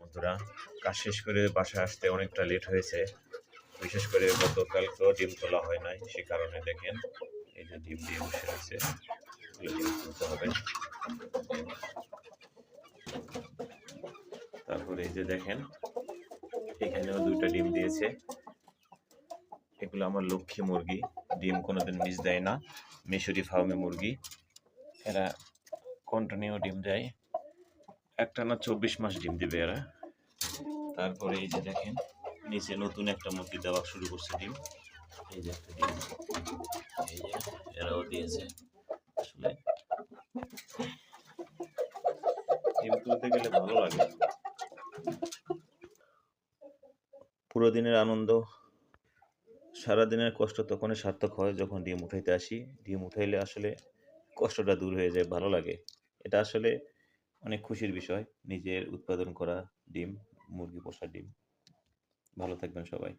বন্ধুরা, কাজ শেষ করে বাসায় আসতে অনেকটা লেট হয়েছে। বিশেষ করে গতকালকেও ডিম তোলা হয় নাই, সে কারণে দেখেন এই যে ডিম দিয়ে বসে রয়েছে, ডিম তুলতে হবে। তারপরে এই যে দেখেন এখানেও 2টা ডিম দিয়েছে। এগুলো আমার লক্ষ্মী মুরগি, ডিম কোনোদিন মিস দেয় না। মিশরি ফার্মে মুরগি, এরা কন্টিনিউ ডিম দেয়, একটানা 24 মাস ডিম দিবে এরা। তারপরে এই যে দেখেন নিচে নতুন একটা মুরগি দেওয়া শুরু করছে ডিম। এই যে একটা ডিম, এই যে এরাও দিয়েছে। আসলে ডিম তুলতে গেলে ভালো লাগে, পুরো দিনের আনন্দ, সারাদিনের কষ্ট তখনই সার্থক হয় যখন ডিম উঠাইতে আসি। ডিম উঠাইলে আসলে কষ্টটা দূর হয়ে যায়, ভালো লাগে। এটা আসলে অনেক খুশির বিষয়, নিজের উৎপাদন করা ডিম, মুরগি পোষা ডিম। ভালো থাকবেন সবাই।